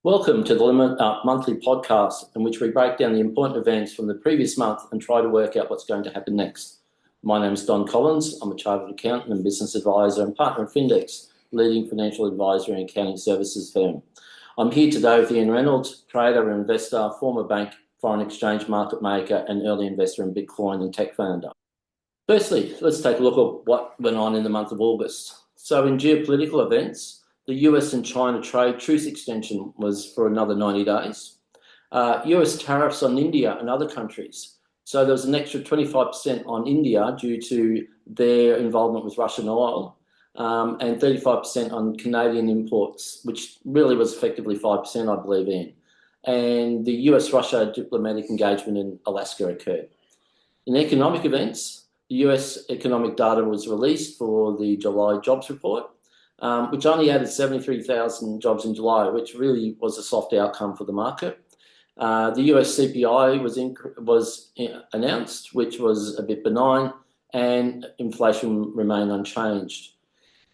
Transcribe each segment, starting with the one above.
Welcome to the Limit monthly podcast in which we break down the important events from the previous month and try to work out what's going to happen next. My name is Don Collins. I'm a chartered accountant and business advisor and partner of Findex, leading financial advisory and accounting services firm. I'm here today with Ian Reynolds, trader and investor, former bank, foreign exchange market maker and early investor in Bitcoin and tech founder. Firstly, let's take a look at what went on in the month of August. So in geopolitical events, the US and China trade truce extension was for another 90 days. US tariffs on India and other countries. So there was an extra 25% on India due to their involvement with Russian oil, and 35% on Canadian imports, which really was effectively 5%, I believe, in. And the US-Russia diplomatic engagement in Alaska occurred. In economic events, the US economic data was released for the July jobs report, which only added 73,000 jobs in July, which really was a soft outcome for the market. The US CPI was announced, which was a bit benign, and inflation remained unchanged.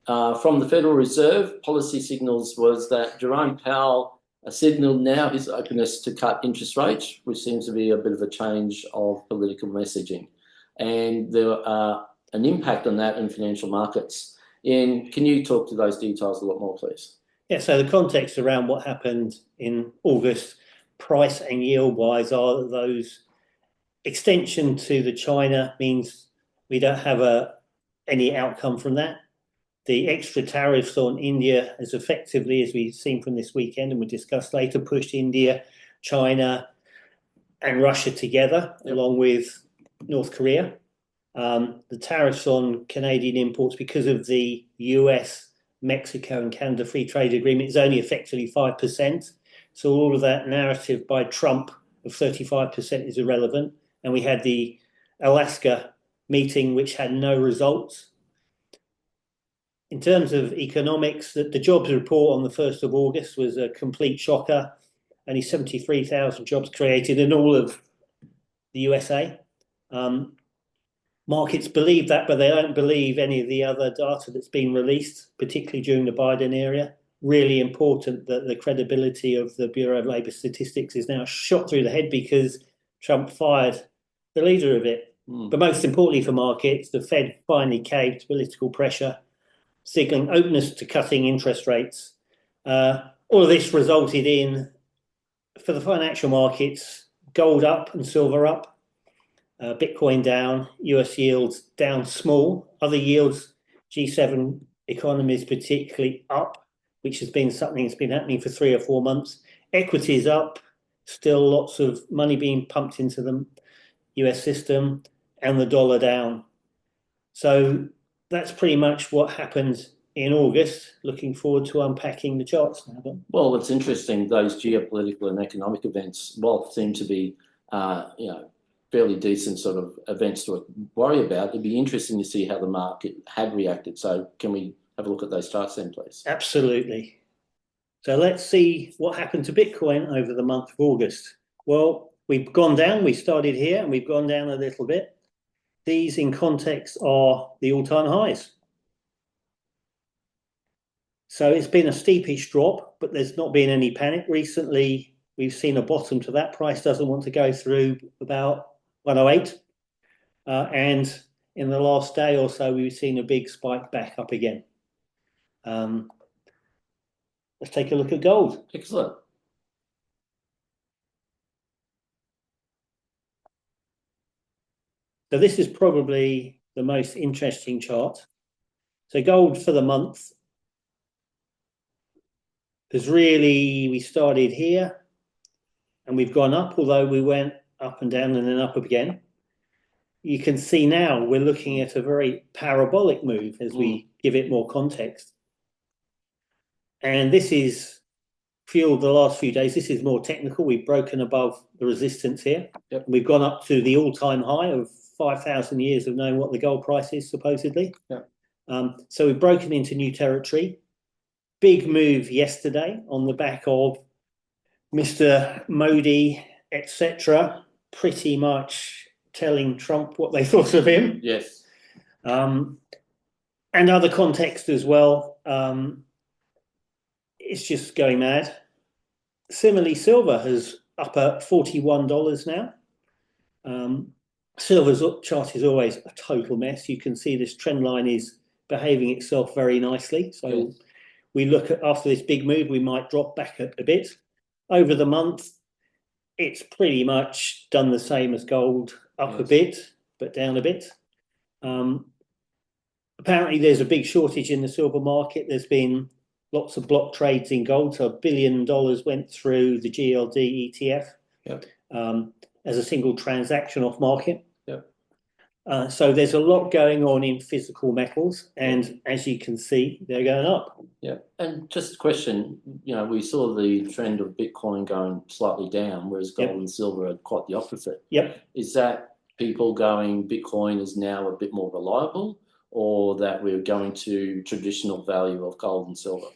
From the Federal Reserve, policy signals was that Jerome Powell signalled now his openness to cut interest rates, which seems to be a bit of a change of political messaging. And there an impact on that in financial markets. Ian, can you talk to those details a lot more, please? Yeah, so the context around what happened in August, price and yield-wise, are those extension to the China means we don't have any outcome from that. The extra tariffs on India has effectively, as we've seen from this weekend and we discussed later, pushed India, China and Russia together, along with North Korea. The tariffs on Canadian imports, because of the US, Mexico and Canada free trade agreement, is only effectively 5%. So all of that narrative by Trump of 35% is irrelevant. And we had the Alaska meeting, which had no results. In terms of economics, the jobs report on the 1st of August was a complete shocker. Only 73,000 jobs created in all of the USA. Markets believe that, but they don't believe any of the other data that's been released, particularly during the Biden era. Really important that the credibility of the Bureau of Labor Statistics is now shot through the head because Trump fired the leader of it. But most importantly for markets, the Fed finally caved to political pressure, signaling openness to cutting interest rates. All of this resulted in, for the financial markets, gold up and silver up. Bitcoin down, US yields down small. Other yields, G7 economies particularly up, which has been something that's been happening for 3 or 4 months. Equities up, still lots of money being pumped into the US system, and the dollar down. So that's pretty much what happened in August. Looking forward to unpacking the charts now. Well, it's interesting, those geopolitical and economic events, while seem to be, fairly decent sort of events to worry about, it'd be interesting to see how the market had reacted. So can we have a look at those charts then, please? Absolutely. So let's see what happened to Bitcoin over the month of August. Well, we've gone down. We started here and we've gone down a little bit. These in context are the all-time highs. So it's been a steepish drop, but there's not been any panic. Recently, we've seen a bottom to that. Price doesn't want to go through about 108. And in the last day or so, we've seen a big spike back up again. Let's take a look at gold. Excellent. So this is probably the most interesting chart. So gold for the month is really, we started here and we've gone up, although we went up and down and then up again. You can see now we're looking at a very parabolic move as we give it more context. And this is fueled the last few days. This is more technical. We've broken above the resistance here. Yep. We've gone up to the all-time high of 5,000 years of knowing what the gold price is, supposedly. Yep. So we've broken into new territory. Big move yesterday on the back of Mr. Modi, etc., pretty much telling Trump what they thought of him. Yes. And other context as well. It's just going mad. Similarly, silver has up at $41 now. Silver's chart is always a total mess. You can see this trend line is behaving itself very nicely. So Yes. we look at, after this big move, we might drop back a bit. Over the month, it's pretty much done the same as gold, up a Yes. bit, but down a bit. Apparently, there's a big shortage in the silver market. There's been lots of block trades in gold. So $1 billion went through the GLD ETF Yep. as a single transaction off market. Yep. So there's a lot going on in physical metals, and as you can see, they're going up. Yeah, and just a question, we saw the trend of Bitcoin going slightly down, whereas gold Yep. and silver are quite the opposite. Yep. Is that people going Bitcoin is now a bit more reliable, or that we're going to traditional value of gold and silver?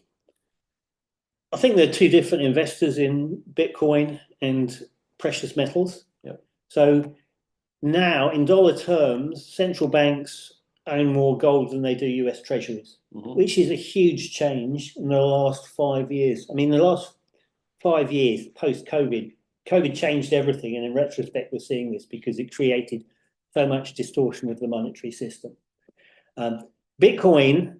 I think there are two different investors in Bitcoin and precious metals. Yep. So now, in dollar terms, central banks own more gold than they do US treasuries, which is a huge change in the last 5 years. I mean, the last 5 years post-COVID, COVID changed everything. And in retrospect, we're seeing this because it created so much distortion of the monetary system. Bitcoin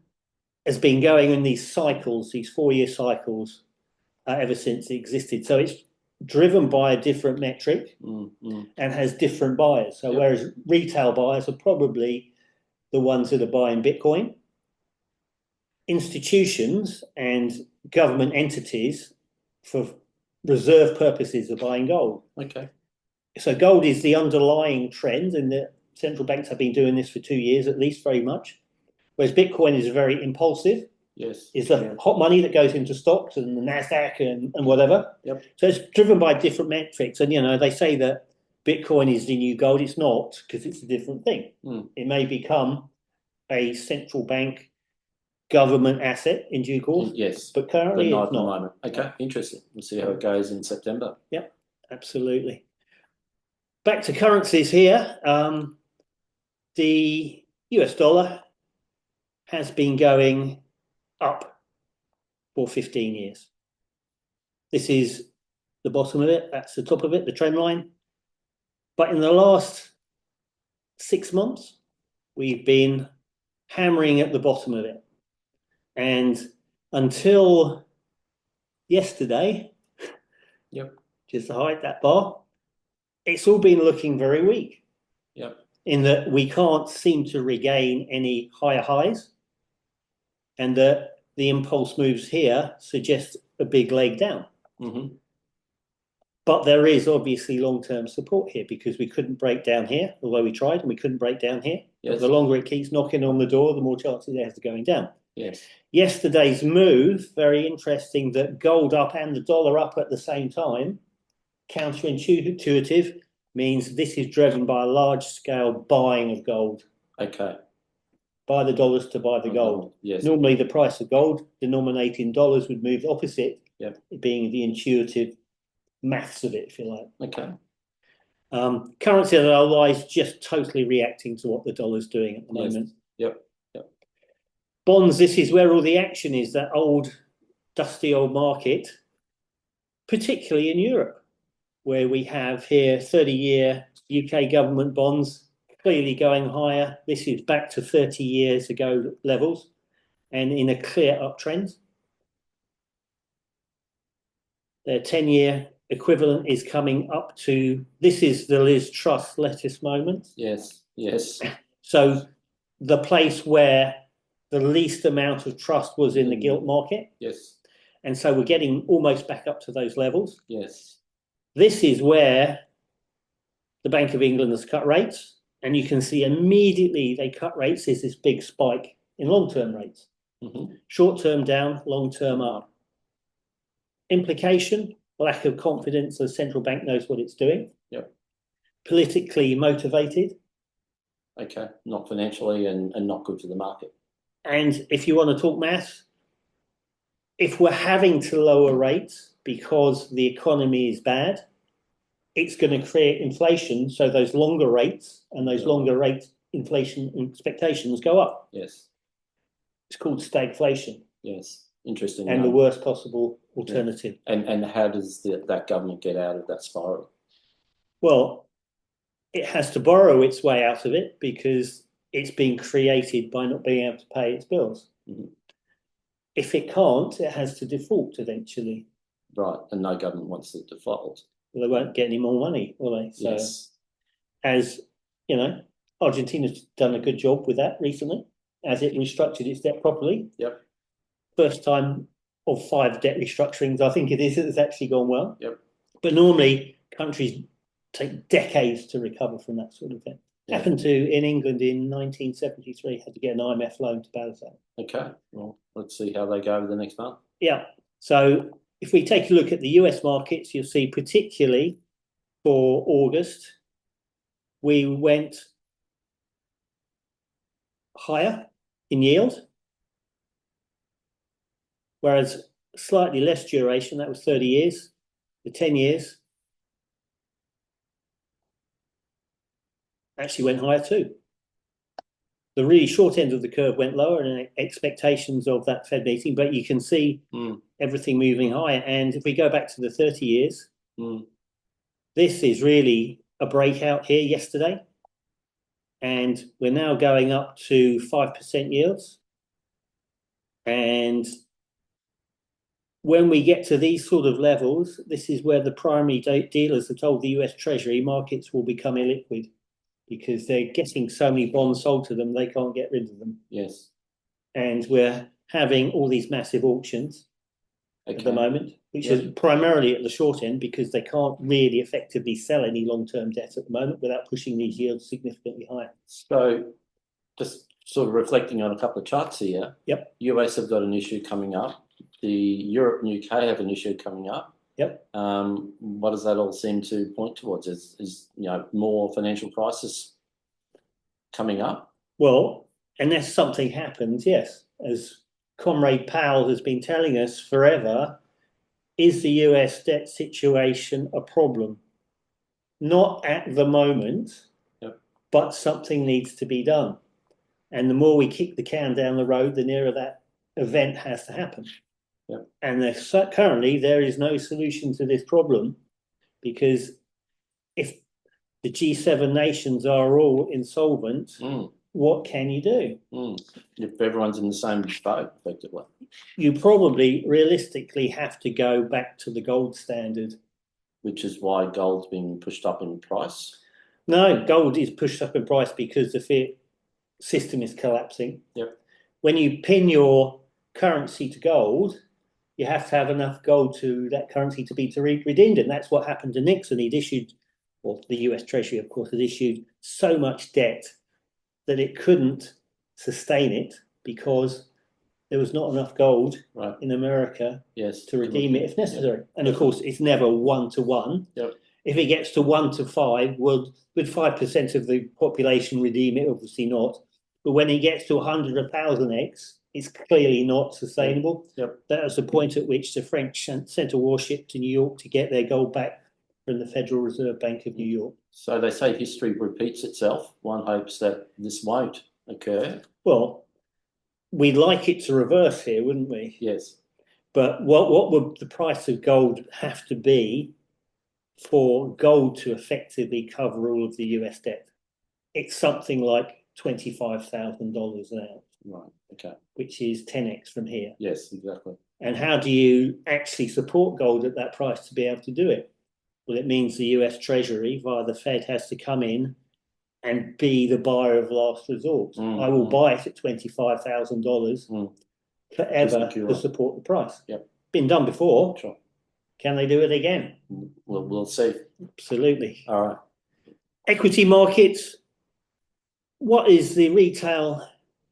has been going in these cycles, these 4-year cycles, ever since it existed. So it's driven by a different metric and has different buyers. So whereas retail buyers are probably the ones that are buying Bitcoin, institutions and government entities for reserve purposes are buying gold. Okay. So gold is the underlying trend, and the central banks have been doing this for 2 years at least, very much. Whereas Bitcoin is very impulsive. Yes. It's the hot money that goes into stocks and the NASDAQ and whatever. Yep. So it's driven by different metrics. And, they say that Bitcoin is the new gold. It's not, because it's a different thing. It may become a central bank government asset in due course. Yes. But currently not it's at the not. moment. Okay, interesting. We'll see how it goes in September. Yep, absolutely. Back to currencies here. The US dollar has been going up for 15 years. This is the bottom of it. That's the top of it, the trend line. But in the last 6 months, we've been hammering at the bottom of it. And until yesterday, just to hide that bar, it's all been looking very weak. Yep. In that we can't seem to regain any higher highs, and that the impulse moves here suggest a big leg down. But there is obviously long-term support here because we couldn't break down here, although we tried, and we couldn't break down here. Yes. The longer it keeps knocking on the door, the more chances it has of going down. Yes. Yesterday's move, very interesting, that gold up and the dollar up at the same time, counterintuitive, means this is driven by a large-scale buying of gold. Okay. Buy the dollars to buy the gold. Yes. Normally, the price of gold denominated in dollars would move opposite, being the intuitive maths of it, if you like. Okay. Currency otherwise just totally reacting to what the dollar's doing at the moment. Yep. Bonds, this is where all the action is, that old, dusty old market, particularly in Europe, where we have here 30-year UK government bonds clearly going higher. This is back to 30 years ago levels and in a clear uptrend. Their 10-year equivalent is coming up to, this is the Liz Truss lettuce moment. Yes. So the place where the least amount of trust was in the gilt market. Yes. And so we're getting almost back up to those levels. Yes. This is where the Bank of England has cut rates. And you can see immediately they cut rates. There's this big spike in long-term rates. Short-term down, long-term up. Implication, lack of confidence the central bank knows what it's doing. Yep. Politically motivated. Okay, not financially and not good for the market. And if you want to talk maths, if we're having to lower rates because the economy is bad, it's going to create inflation. So those longer rates and those longer rate inflation expectations go up. Yes. It's called stagflation. Yes. Interesting. And the worst possible alternative. And how does that government get out of that spiral? Well, it has to borrow its way out of it because it's been created by not being able to pay its bills. Mhm. If it can't, it has to default eventually. Right, and no government wants to default. Well, they won't get any more money, will they? So, Yes. as you know, Argentina's done a good job with that recently, as it restructured its debt properly. Yep. First time of 5 debt restructurings, I think it is, it's actually gone well. Yep. But normally, countries take decades to recover from that sort of thing. Yeah. Happened in England in 1973, had to get an IMF loan to balance out. Okay, well, let's see how they go over the next month. Yeah. So if we take a look at the US markets, you'll see particularly for August, we went higher in yield, whereas slightly less duration, that was 30 years, the 10 years, actually went higher too. The really short end of the curve went lower in expectations of that Fed meeting, but you can see everything moving higher. And if we go back to the 30 years, this is really a breakout here yesterday. And we're now going up to 5% yields. And when we get to these sort of levels, this is where the primary dealers have told the US Treasury markets will become illiquid because they're getting so many bonds sold to them, they can't get rid of them. Yes. And we're having all these massive auctions at the moment, which is primarily at the short end because they can't really effectively sell any long-term debt at the moment without pushing these yields significantly higher. So just sort of reflecting on a couple of charts here. Yep. US have got an issue coming up. The Europe and UK have an issue coming up. Yep. What does that all seem to point towards? Is more financial crisis coming up? Well, unless something happens, yes. As Comrade Powell has been telling us forever, is the US debt situation a problem? Not at the moment, but something needs to be done. And the more we kick the can down the road, the nearer that event has to happen. Yep. And currently there is no solution to this problem because if the G7 nations are all insolvent, what can you do? If everyone's in the same boat, effectively. You probably realistically have to go back to the gold standard. Which is why gold's being pushed up in price? No, gold is pushed up in price because the fiat system is collapsing. Yep. When you pin your currency to gold, you have to have enough gold to that currency to be redeemed. And that's what happened to Nixon. He'd issued, well, the US Treasury, of course, had issued so much debt that it couldn't sustain it because there was not enough gold in America to redeem it if necessary. Yep. And of course, it's never 1-to-1. Yep. If it gets to 1-to-5, would 5% of the population redeem it? Obviously not. But when it gets to 100 or 1,000x, it's clearly not sustainable. Yep. That was the point at which the French sent a warship to New York to get their gold back from the Federal Reserve Bank of New York. So they say history repeats itself. One hopes that this won't occur. Well, we'd like it to reverse here, wouldn't we? Yes. But what would the price of gold have to be for gold to effectively cover all of the US debt? It's something like $25,000 an ounce. Right, okay. Which is 10x from here. Yes, exactly. And how do you actually support gold at that price to be able to do it? Well, it means the US Treasury via the Fed has to come in and be the buyer of last resort. I will buy it at $25,000 forever to support the price. Yep. Been done before. Sure. Can they do it again? We'll see. Absolutely. All right. Equity markets. What is the retail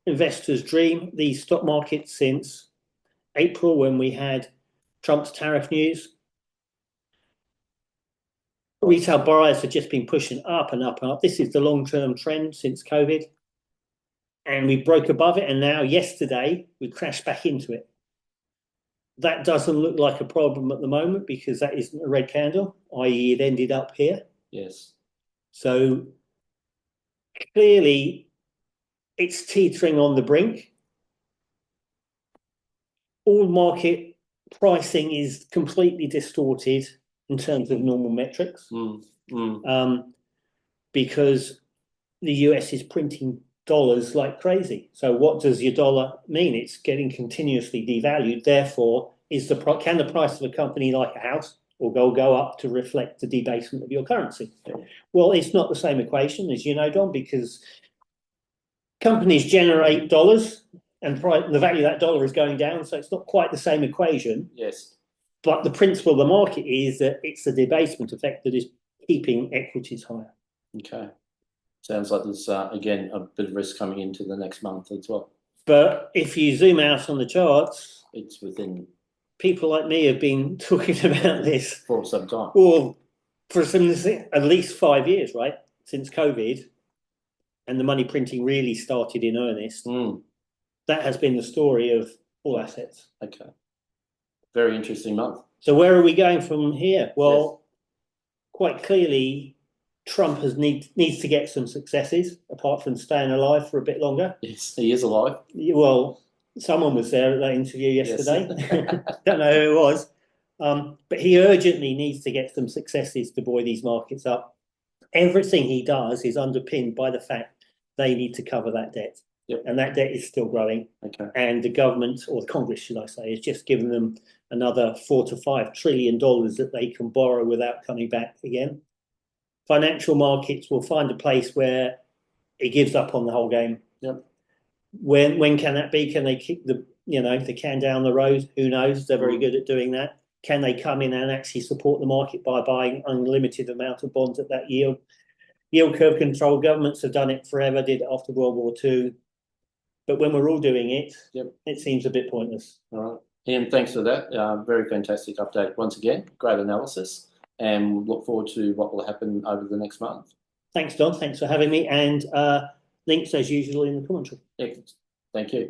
investor's dream? The stock market since April when we had Trump's tariff news. Retail buyers have just been pushing up and up and up. This is the long-term trend since COVID. And we broke above it. And now yesterday we crashed back into it. That doesn't look like a problem at the moment because that isn't a red candle, i.e. it ended up here. Yes. So clearly it's teetering on the brink. All market pricing is completely distorted in terms of normal metrics, because the US is printing dollars like crazy. So what does your dollar mean? It's getting continuously devalued. Therefore, can the price of a company like a house or gold go up to reflect the debasement of your currency? Well, it's not the same equation, as you know, Don, because companies generate dollars and the value of that dollar is going down. So it's not quite the same equation. Yes. But the principle of the market is that it's the debasement effect that is keeping equities higher. Okay. Sounds like there's, again, a bit of risk coming into the next month as well. But if you zoom out on the charts, it's within. People like me have been talking about this for some time. Well, for at least 5 years, right? Since COVID, and the money printing really started in earnest. That has been the story of all assets. Okay. Very interesting month. So where are we going from here? Well, quite clearly, Trump needs to get some successes, apart from staying alive for a bit longer. Yes, he is alive. Well, someone was there at that interview yesterday. Yes. Don't know who it was. But he urgently needs to get some successes to buoy these markets up. Everything he does is underpinned by the fact they need to cover that debt. Yep. And that debt is still growing. Okay. And the government, or the Congress, should I say, has just given them another $4 to $5 trillion that they can borrow without coming back again. Financial markets will find a place where it gives up on the whole game. Yep. When can that be? Can they kick the can down the road? Who knows? They're very good at doing that. Can they come in and actually support the market by buying unlimited amount of bonds at that yield? Yield curve control, governments have done it forever, did it after World War II. But when we're all doing it, It seems a bit pointless. All right. Ian, thanks for that. Very fantastic update once again. Great analysis. And look forward to what will happen over the next month. Thanks, Don. Thanks for having me. And links, as usual, in the commentary. Excellent. Thank you.